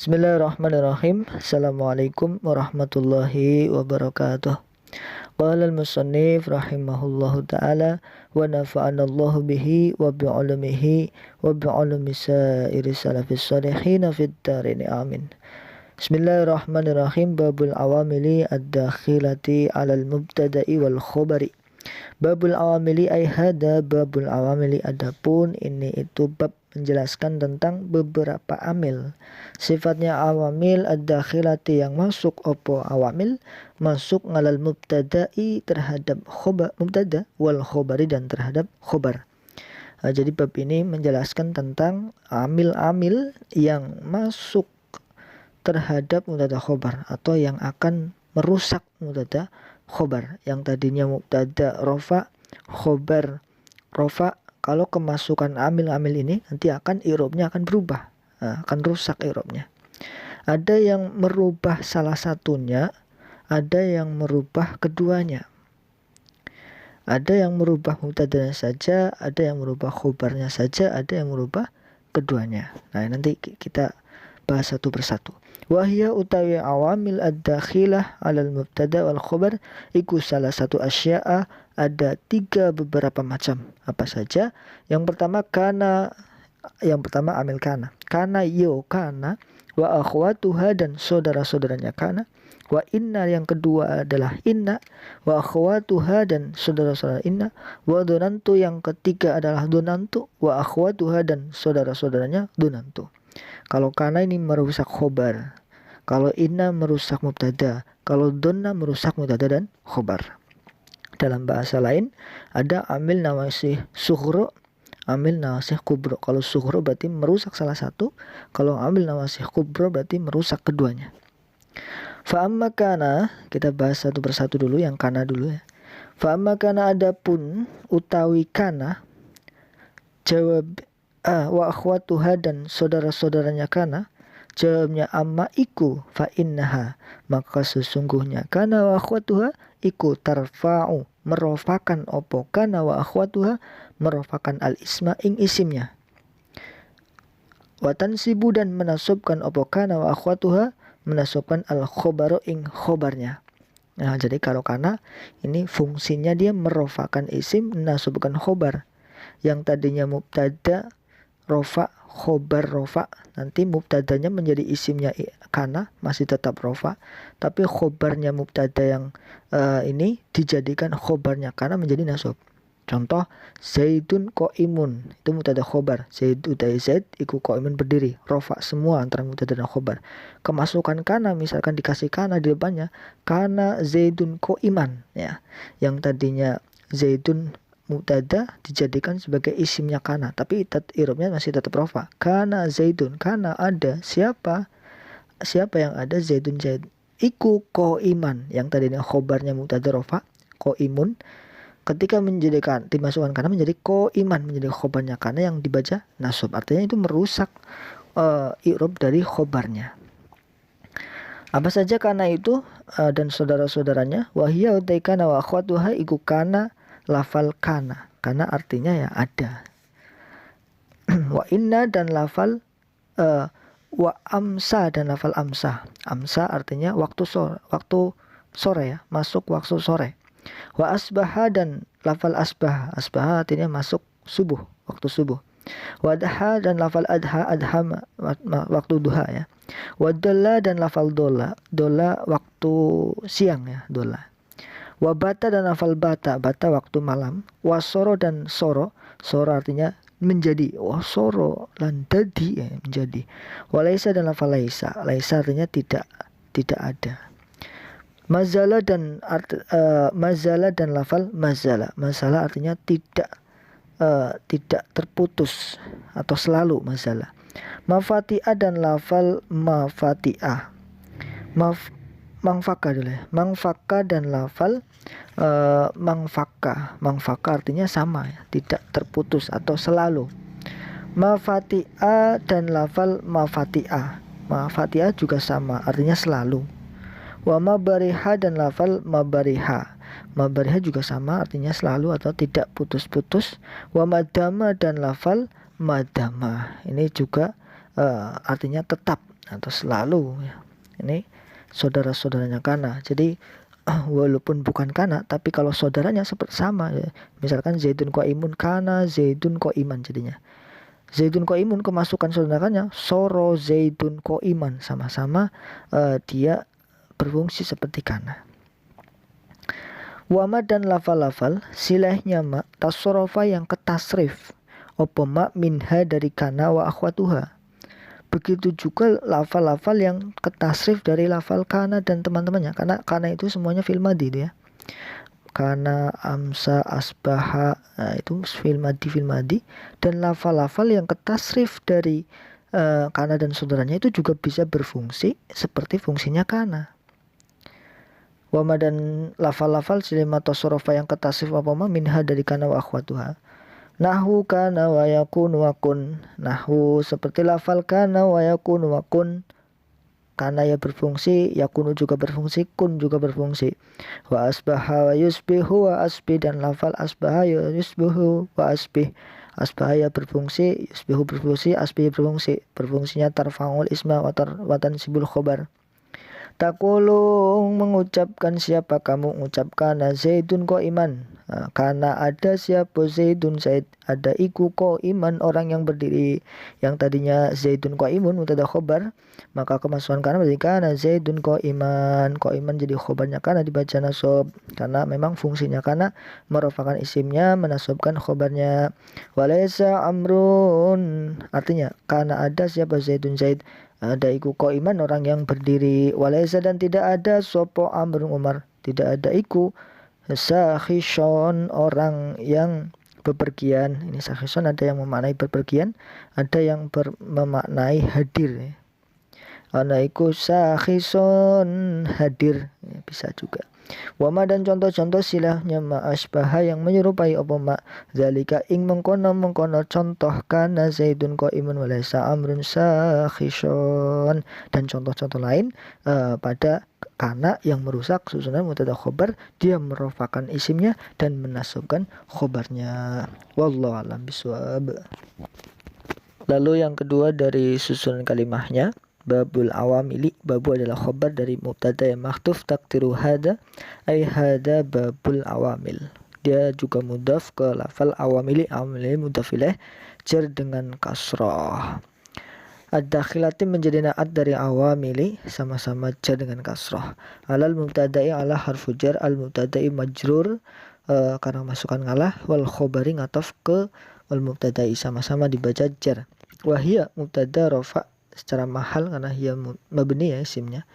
Bismillahirrahmanirrahim. Assalamualaikum warahmatullahi wabarakatuh. Qala al-musannif rahimahullahu ta'ala wa nafa'anallahu bihi wa bi'ulumihi wa bi'ulumi sa'iri salafis salihin fid darini amin. Bismillahirrahmanirrahim. Babul awamili ad-dakhilati 'alal mubtada'i wal khobari. Babul awamili ay hada babul awamili, adapun ini itu bab menjelaskan tentang beberapa amil. Sifatnya awamil ad-dakhilati yang masuk opo awamil masuk ngalal mubtada'i terhadap khobar mubtada wal khobari dan terhadap khobar. Jadi bab ini menjelaskan tentang amil-amil yang masuk terhadap mubtada khobar atau yang akan merusak mubtada khobar. Yang tadinya mubtada rofa khobar rofa, kalau kemasukan amil-amil ini nanti akan i'rabnya akan berubah, akan rusak i'rabnya. Ada yang merubah salah satunya, ada yang merubah keduanya. Ada yang merubah mubtadanya saja, ada yang merubah khobarnya saja, ada yang merubah keduanya. Nah, nanti kita bahas satu persatu. Wahya utawi awamil ad-dakhilah 'alal mubtada wal khobar iku salah satu asya'a, ada tiga beberapa macam. Apa saja? Yang pertama amil kana. Kana kana wa akhwatuha dan saudara-saudaranya kana. Wa inna yang kedua adalah inna wa akhwatuha dan saudara-saudara inna. Wa donantu yang ketiga adalah donantu wa akhwatuha dan saudara-saudaranya donantu. Kalau kana ini merusak khobar, kalau inna merusak mubtada, kalau donna merusak mubtada dan khobar. Dalam bahasa lain ada amil nawasih sughro, amil nawasih kubro. Kalau sughro berarti merusak salah satu, kalau amil nawasih kubro berarti merusak keduanya. Fa amma kana, kita bahas satu persatu dulu, yang kana dulu ya. Fa amma kana, adapun utawi kana, jawab wa akhwatuha dan saudara-saudaranya kana, jawabnya amma iku fa innaha, maka sesungguhnya kana wa akhwatuha iku tarfa'u, merofakan opo kana wa akhwatuha, merofakan al isma ing isimnya. Wa tansibu dan menasubkan opo kana wa akhwatuha, menasubkan al khobaru ing khobarnya. Nah, jadi kalau kana ini fungsinya dia merofakan isim, menasubkan khobar. Yang tadinya mubtada rofa khobar rofa, nanti mubtadanya menjadi isimnya kana, masih tetap rofa, tapi khobarnya mubtada yang ini dijadikan khobarnya kana menjadi nasab. Contoh Zaidun qaimun, itu mubtada khobar. Zaid utai Zaid iku qaimun berdiri, rofa semua antara mubtada dan khobar. Kemasukan kana misalkan dikasih kana di depannya, kana Zaidun qaiman ya. Yang tadinya Zaidun mubtada dijadikan sebagai isimnya kana, tapi i'rabnya masih tetap rofa. Kana Zaidun, kana ada siapa yang ada, Zaidun Zaid. Iku qaiman, yang tadinya khobarnya mubtada rofa qaimun, ketika dimasukkan kana menjadi qaiman, menjadi khobarnya kana yang dibaca nasab. Artinya itu merusak i'rab dari khobarnya. Apa saja kana itu dan saudara-saudaranya? Wahya utai kana wa akhwatuha iku kana lafal kana. Kana artinya ya ada. Wa inna dan lafal wa amsa dan lafal amsa. Amsa artinya waktu sore ya, masuk waktu sore. Wa asbaha dan lafal asbah. Asbah artinya masuk subuh, waktu subuh. Wa adha dan lafal adha, waktu duha ya. Wa dola dan lafal dola, dola waktu siang ya, dola. Wa bata dan lafal bata, bata waktu malam. Wa soro dan soro, soro artinya menjadi. Wa soro lan dadi ya, menjadi. Wa laisa dan lafal laisa, laisa artinya tidak ada. Mazala dan lafal mazala, mazala artinya tidak terputus atau selalu mazala. Mafati'ah dan lafal mafati'ah. Mangfaka dulu ya. Mangfaka dan lafal mangfaka. Mangfaka artinya sama ya, tidak terputus atau selalu. Mafati'ah dan lafal mafati'ah. Mafati'ah juga sama, artinya selalu. Wa mabariha dan lafal mabariha. Mabariha juga sama, artinya selalu atau tidak putus-putus. Wa madama dan lafal madama. Ini juga artinya tetap atau selalu ya. Ini saudara-saudaranya kana. Jadi walaupun bukan kana, tapi kalau saudaranya seperti sama ya. Misalkan Zaidun qaimun, kana Zaidun qaiman jadinya. Zaidun qaimun kemasukan saudaranya soro Zaidun qaiman, sama-sama dia berfungsi seperti kana. Wama dan lafal-lafal silahnya ma tasorofa yang ketasrif opo ma minha dari kana wa akhwatuha. Begitu juga lafal-lafal yang ketasrif dari lafal kana dan teman-temannya. Karena kana itu semuanya fil madi ya. Kana, amsa, asbaha, nah itu fil madi. Dan lafal-lafal yang ketasrif dari kana dan saudaranya itu juga bisa berfungsi seperti fungsinya kana. Wama dan lafal-lafal silima tasorofa yang ketasrif apa ma minha dari kana wa akhwatuha. Nahu kana wa yakun wa kun. Nahu seperti lafal kana wa yakun wa kun. Kana ya berfungsi, yakunu juga berfungsi, kun juga berfungsi. Wa asbaha wa yusbihu wa asbih, dan lafal asbaha ya yusbihu wa asbih. Asbaha ya berfungsi, yusbihu berfungsi, asbih berfungsi. Berfungsinya tarfa'ul isma wa tansibul khobar. Takulu mengucapkan siapa kamu, mengucapkan Zaidun qaiman. Karena ada siapa Zaidun, Zaid ada iku qaiman, orang yang berdiri. Yang tadinya Zaidun qaimun mubtada khobar, maka kemasukan karena berarti kana Zaidun qaiman. Qaiman jadi khobarnya karena dibaca nasab, karena memang fungsinya karena merupakan isimnya, menasabkan khobarnya. Walaysa amrun, artinya karena ada siapa Zaidun, Zaid ada iku qaiman, orang yang berdiri. Walaysa dan tidak ada sopo amrun Umar, tidak ada iku sakhishon, orang yang bepergian. Ini sakhishon ada yang memaknai bepergian, ada yang memaknai hadir. Ana iku sakhishon hadir ya, bisa juga. Wama dan contoh-contoh silahnya ma asbaha yang menyerupai apa ma zalika ing mengkono contoh kana Zaidun qaimun walaysa amrun sakhishon, dan contoh-contoh lain pada kana yang merusak susunan mubtada khobar, dia merofakan isimnya dan menasabkan khobarnya. Wallahu alam bisawab. Lalu yang kedua dari susunan kalimahnya, babul awamili. Babu adalah khobar dari mubtada yang mahdhuf takdiru hada, ay hada babul awamil. Dia juga mudhaf ke lafal awamili. Awamili mudhaf ilaih, jar dengan kasrah. Ad-dakhilati menjadi naat dari awamili, sama-sama jar dengan kasrah. Alal mubtada'i ala harfu jar, al mubtada'i majrur karena masukan ngalah, wal khobari ngatof ke wal mubtada'i, sama-sama dibaca jar. Wahia mubtada rofa secara mahal karena hiya mabni ya isimnya.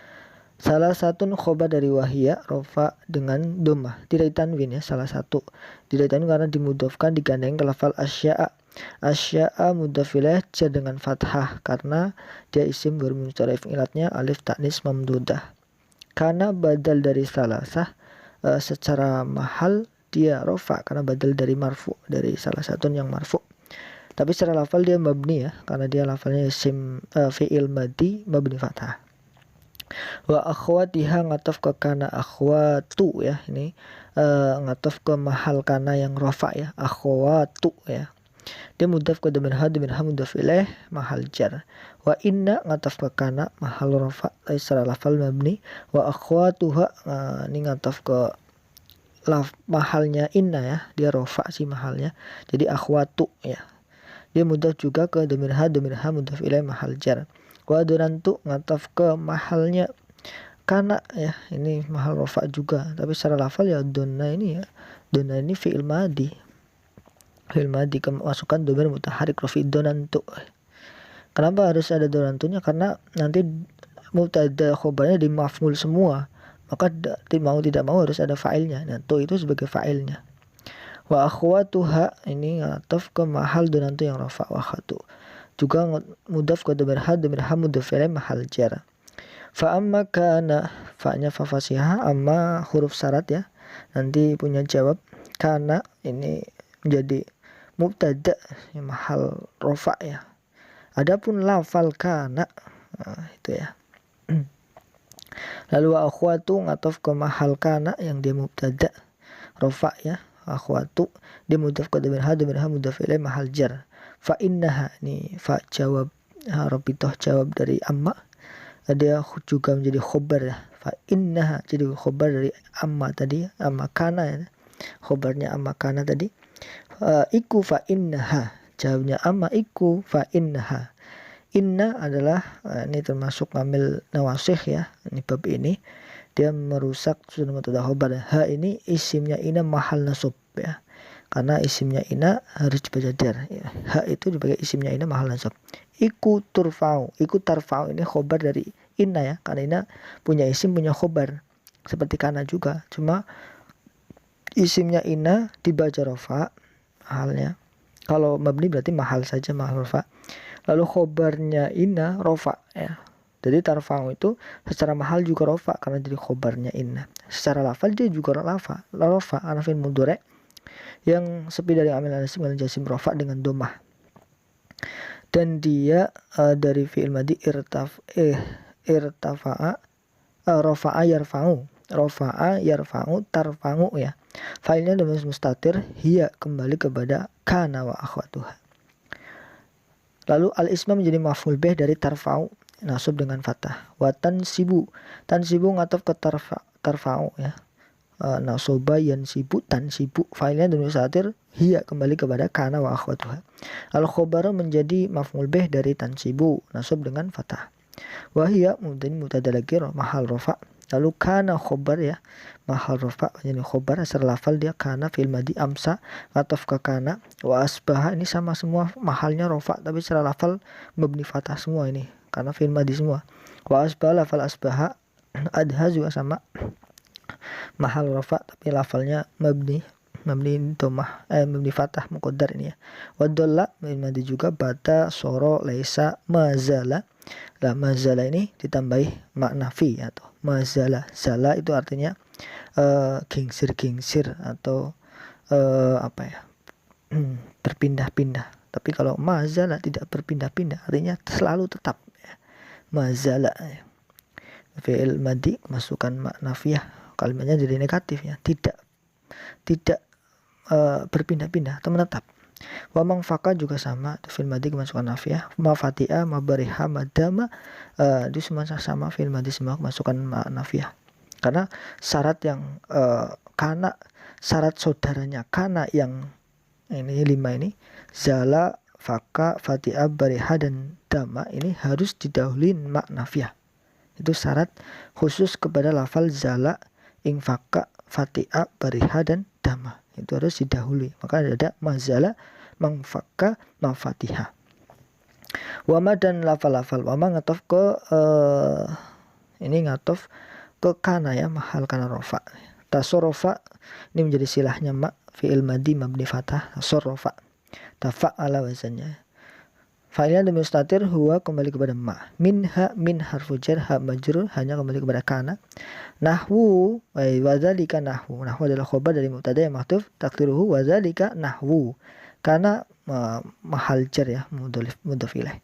Salah satu khobar dari wahia rofa dengan domah, tidak tanwin ya, salah satu tidak tanwin karena dimudhafkan digandeng ke lafal asya'a. Asya'a mudhaf ilaih jar dengan fathah karena dia isim bermuncarif ilatnya alif taknis mamdudah. Karena badal dari salasah secara mahal dia rofa karena badal dari marfu, dari salah satu yang marfu. Tapi secara lafal dia mabni ya, karena dia lafalnya isim fi'il madi mabni fathah. Wa akhwatiha ngataf ke kana akhwatu ya, ini ngataf ke mahal kana yang rofa ya, akhwatu ya. Dia mudhaf ke dhamir ha mudhaf ilaih mahal jar. Wa inna ngataf ke kana mahal rofa secara lafal mabni. Wa akhwatuha ini ngataf ke mahalnya inna ya, dia rofa sih mahalnya, jadi akhwatu ya. Dia mudhaf juga ke dhamir ha mudhaf ilaih mahal jar. Wa donantu ngataf ke mahalnya kana ya, ini mahal rofa juga, tapi secara lafal ya donna ini ya, donna ini fi'il madi. Fi'il madi kemasukan dhamir mutaharrik rafi donantu. Kenapa harus ada donantunya? Karena nanti mubtada khobarnya di maf'ul semua, maka mau tidak mau harus ada fa'ilnya. Nah, tu itu sebagai fa'ilnya. Wa akhwatuha ini ngataf ke mahal donantu yang rafa wa khatu. Juga mudhaf ke dhamir ha mudhaf ilaih mahal jar. Fa amma kana, fa-nya fa fasihah, amma huruf syarat ya, nanti punya jawab. Kana ini menjadi mubtada yang mahal rafa ya. Adapun lafal kana itu ya. Lalu wa akhwatu ngataf ke mahal kana yang dia mubtada rafa ya. Akhwatu dia mudhaf ke dhamir ha mudhaf ilaih mahal jar. Fa innaha, ini fa jawab rabitoh jawab dari amma. dia juga menjadi khobar ya. Fa innaha jadi khobar dari amma tadi, amma kana ya. Khobarnya amma kana tadi. Iku fa innaha, jawabnya amma iku fa innaha. Inna adalah ini termasuk ngambil nawasih ya. Ini bab ini dia merusak sudah mubtada khobar. Ha ini isimnya ina mahal nasab ya. Karena isimnya ina harus dibaca dar ya. Ha itu dipakai isimnya ina mahal nasab. Iku turfau, iku tarfau ini khobar dari inna ya. Karena ina punya isim punya khobar. Seperti kana juga. Cuma isimnya ina dibaca rofa halnya. Kalau mabni berarti mahal saja mahal rofa. Lalu khobarnya ina rofa ya. Jadi tarfa'u itu secara mahal juga rofa karena jadi khobarnya inna. Secara lafal dia juga rofa arafin mudhari yang sepi dari amil al-isim wal jazim rofa dengan domah. Dan dia dari fi'il madi irtafa'a rofa'a yarfa'u tarfa'u ya. Failnya dengan mustatir hiya kembali kepada kana wa akhwatuha. Lalu al-isma menjadi maf'ul bih dari tarfa'u nasab dengan fathah. Wa tansibu ngataf ke tarfa'u ya. Nasoba yansibu tansibu failnya dengan mustatir hiya kembali kepada kana wa akhwatuha. Al-khobar menjadi maf'ul bih dari tansibu nasab dengan fathah. Wa hiya mubtada lagi mahal rafa. Lalu kana khobar ya mahal rafa jadi khobar secara lafal dia kana fil madi amsa ataf ke kana wa asbaha ini sama semua mahalnya rafa tapi secara lafal mabni fathah semua ini karena fil madi semua. Wa asbaha lafal asbaha adha juga sama mahal rafa tapi lafalnya mabni domah mabni fathah muqaddar ini ya. Wa dhalla fil madi juga bata soro laisa mazala. Lah mazala ini ditambahi makna fi atau mazala. Zala itu artinya gingsir atau apa ya? Berpindah-pindah. Tapi kalau mazala tidak berpindah-pindah artinya selalu tetap ya. Mazala ya. Fi'il madi masukkan makna fi kalimatnya jadi negatif ya. Tidak berpindah-pindah atau menetap. Wa mangfaka juga sama fil madi kemasukan nafiyah ma fatiha ma bariha ma dama itu semua sama fil madi semua kemasukan nafiyah karena syarat yang kana syarat saudaranya kana yang ini 5 ini zala faka fatiha bariha dan dama ini harus didahului mak nafiyah. Itu syarat khusus kepada lafal zala infaka fatiha bariha dan dama itu harus didahului. Maka ada mazala mangfaka mafatiha. Wama dan lafal-lafal wama ngatof ke ini ngatof ke kana ya mahal kana rofa. Tasorofa ini menjadi silahnya ma fi'il madi mabni fathah tasorofa. Tafa'ala wazannya. Fa'ilnya demi mustatir huwa kembali kepada ma. Minha min harfu jar ha majrur hanya kembali kepada kana. Nahwu wa dzalika nahwu. Nahwu adalah khobar dari mubtada yang mahdhuf takdiruhu wa dzalika nahwu. Karena mahal jar ya mudhaf ilaih.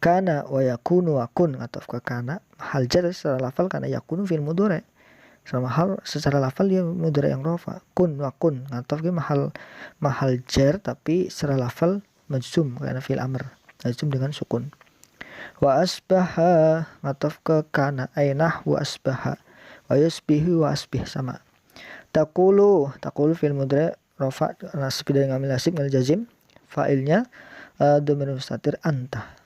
Kana wa yakunu wa kun ataf ke kana mahal jar secara lafal karena yakunu fil mudhari. Secara lafal dia mudhari yang rafa. Kun wa kun ataf ke mahal jar tapi secara lafal majzum karena fil amr. Majzum dengan sukun. Wa asbaha ataf ke kana ainah wa asbaha. Wa yusbihu wa asbih sama. Taqulu fil mudhari rafa nasib dari ngambil nasib ngambil jazim fa'ilnya dhamir mustatir anta.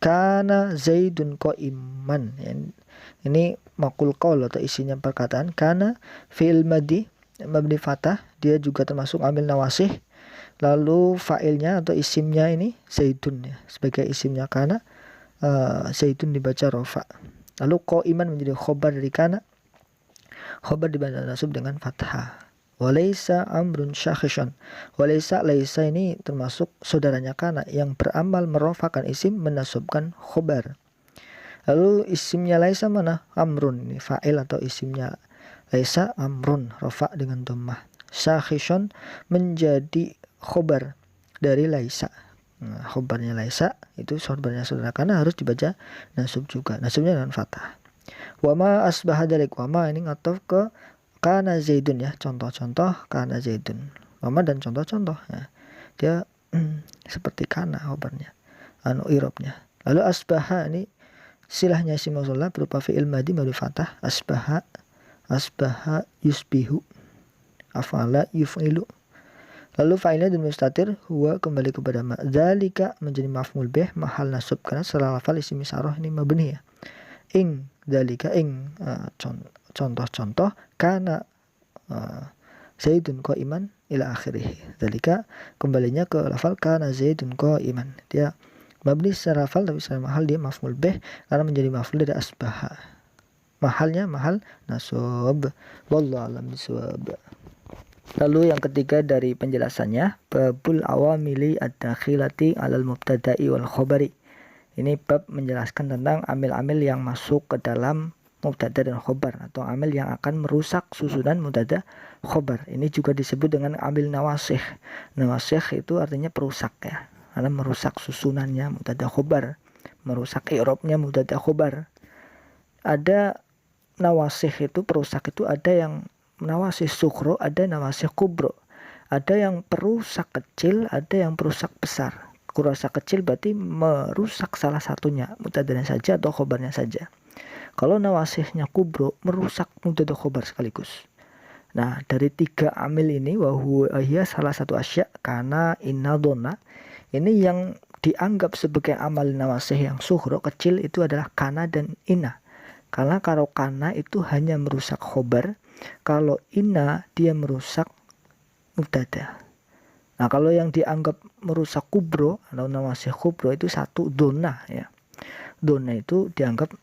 Kana zaidun qaiman ya, ini maqul qaul atau isinya perkataan. Kana fi'il madi mabni fathah dia juga termasuk amil nawasih. Lalu fa'ilnya atau isimnya ini zaidun ya sebagai isimnya kana zaidun dibaca rafa. Lalu qaiman menjadi khobar dari kana. Khobar dibaca nasab dengan fathah. Walaysa amrun syakhishan. Walaysa laisa ini termasuk saudaranya kana yang beramal merofakan isim menasabkan khobar. Lalu isimnya laisa mana? Amrun ini fa'il atau isimnya laisa amrun rofa dengan dhammah. Syakhishan menjadi khobar dari laisa. Nah, khobarnya laisa itu khobarnya saudara kana harus dibaca nasab juga. Nasabnya dengan fathah. Wama asbaha dalik wama ini ngatof ke kana zaidun ya contoh-contoh kana zaidun wama dan contoh-contoh ya. Dia seperti kana khobarnya irobnya. Lalu asbaha ini silahnya isim mausulah berupa fi'il madhi mabni fathah, asbaha yusbihu, af'ala yuf'ilu. Lalu fa'ilnya dan mustatir huwa kembali kepada ma. Dzalika menjadi maf'ul bih mahal nasab karena setelah lafal isim isyarah ini mabni ya. Ing dzalika ing contoh-contoh kana Zaidun qa'iman ila akhirih. Dzalika kembalinya ke lafal kana Zaidun qa'iman. Dia mabni secara lafal tapi secara mahal dia maf'ul bih karena menjadi maf'ul dari asbaha. Mahalnya mahal nasab. Wallahu a'lam bishawab. Lalu yang ketiga dari penjelasannya, babul awamili ad-dakhilati 'alal mubtada'i wal khabari. Ini bab menjelaskan tentang amil-amil yang masuk ke dalam mubtada dan khobar atau amil yang akan merusak susunan mubtada khobar. Ini juga disebut dengan amil nawasikh. Nawasikh itu artinya perusak ya, karena merusak susunannya mubtada khobar, merusak i'rabnya mubtada khobar. Ada nawasikh itu perusak itu ada yang nawasih sukhro, ada nawasih kubro. Ada yang perusak kecil, ada yang perusak besar. Perusak kecil berarti merusak salah satunya, mubtadanya saja atau khobarnya saja. Kalau nawasihnya kubro, merusak mubtada khobar sekaligus. Nah, dari tiga amil ini, wahuwa salah satu asya, kana, inna, donna. Ini yang dianggap sebagai amal nawasih yang sukhro, kecil, itu adalah kana dan inna. Karena kalau kana itu hanya merusak khobar, kalau inna dia merusak mubtada. Nah, kalau yang dianggap merusak kubro atau nawasih kubro itu satu donna ya. Donna itu dianggap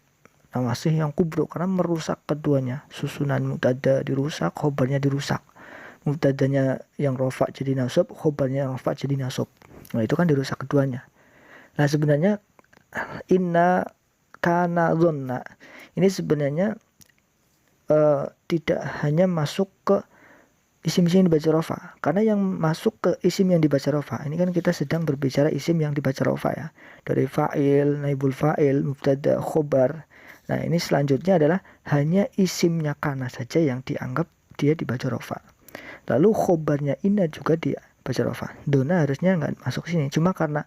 nawasih yang kubro karena merusak keduanya. Susunan mubtada dirusak, khobarnya dirusak. Mubtadanya yang rofa jadi nasab, khobarnya yang rofa jadi nasab. Nah, itu kan dirusak keduanya. Nah, sebenarnya inna, kana, donna ini sebenarnya tidak hanya masuk ke isim-isim yang dibaca rofa, karena yang masuk ke isim yang dibaca rofa ini kan kita sedang berbicara isim yang dibaca rofa ya, dari fa'il, naibul fa'il, mubtada, khobar. Nah, ini selanjutnya adalah hanya isimnya kana saja yang dianggap dia dibaca rofa. Lalu khobarnya inna juga dibaca rofa. Dona harusnya nggak masuk sini, cuma karena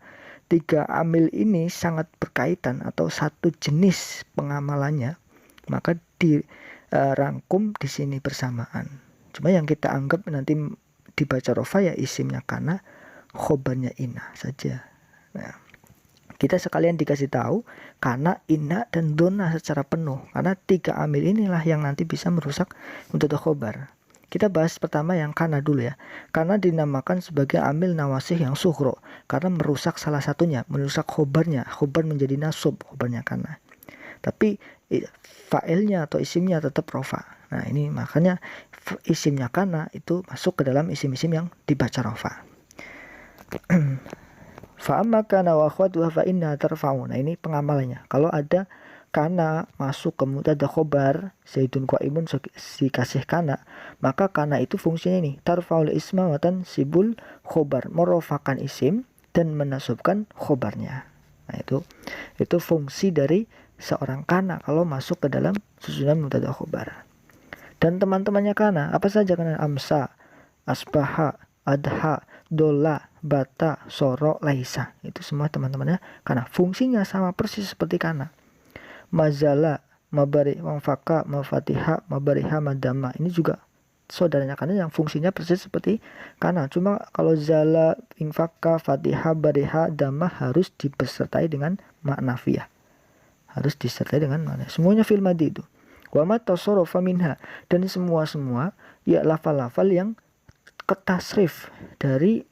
tiga amil ini sangat berkaitan atau satu jenis pengamalannya, maka dirangkum di sini bersamaan. Cuma yang kita anggap nanti dibaca rofa ya isimnya kana, khobarnya inna saja. Nah, kita sekalian dikasih tahu kana, inna, dan donna secara penuh, karena tiga amil inilah yang nanti bisa merusak mubtada khobar. Kita bahas pertama yang kana dulu ya. Kana dinamakan sebagai amil nawasih yang sukhro karena merusak salah satunya, merusak khobarnya. Khobar menjadi nasab, khobarnya kana. Tapi fa'ilnya atau isimnya tetap rofa. Nah, ini makanya isimnya kana itu masuk ke dalam isim-isim yang dibaca rofa. Fa'amma kana wa akhwatuha fa inna tarfa'u. Nah, ini pengamalannya. Kalau ada kana masuk ke mubtada khobar, Zaidun qa'imun dikasih kana, maka kana itu fungsinya ini tarfa'ul isma wa tansibul khobar, merofakan isim dan menasubkan khobarnya. Nah, itu fungsi dari seorang kana kalau masuk ke dalam susunan mubtada khobar. Dan teman-temannya kana apa saja? Kana amsa, asbaha, adha, dola, bata, soro, laisa. Itu semua teman-temannya kana. Fungsinya sama persis seperti kana. Mazala, mabari, mafaka, mafatiha, mabariha, madama. Ini juga saudaranya kana yang fungsinya persis seperti kana. Cuma kalau zala, infaka, fatiha, bariha, dama harus disertai dengan makna nafiyah. Harus disertai dengan makna. Semuanya fil madi itu. Wa ma tasarrafa minha, dan semua ya lafal-lafal yang ketasrif dari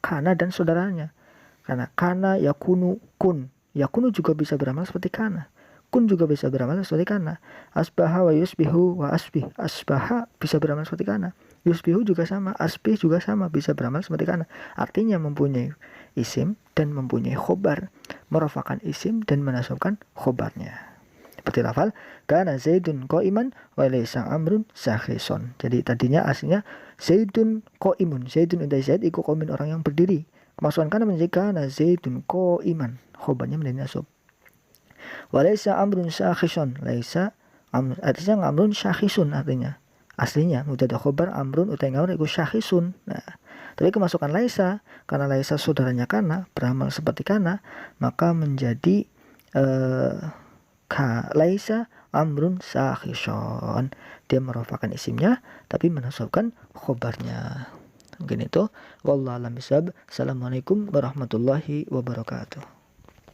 kana dan saudaranya. Karena kana yakunu kun. Yakunu juga bisa beramal seperti kana. Kun juga bisa beramal seperti kana. Asbaha wa yusbihu wa asbih. Asbaha bisa beramal seperti kana. Yusbihu juga sama. Asbih juga sama. Bisa beramal seperti kana. Artinya mempunyai isim dan mempunyai khobar. Merofakan isim dan menasabkan khobarnya. Seperti lafal kana Zaidun qa'iman wa laysa Amrun sakhisun. Jadi tadinya aslinya Zaidun qa'imun. Zaidun utai Zaid iku qa'imun, orang yang berdiri. Kemasukan kana menjadi kana Zaidun qa'iman. Khobarnya menjadi nasab. Wa laysa Amrun sakhisun. Laysa Amrun, artinya Amrun sakhisun artinya. Aslinya mubtada khobar Amrun utai Amrun iku sakhisun. Nah, tapi kemasukan laysa karena laysa saudaranya kana, beramal seperti kana, maka menjadi laisa amrun sakhishon. Dia merafakan isimnya tapi menasabkan khobarnya. Mungkin itu. Wallahu a'lam bishawab. Assalamualaikum warahmatullahi wabarakatuh.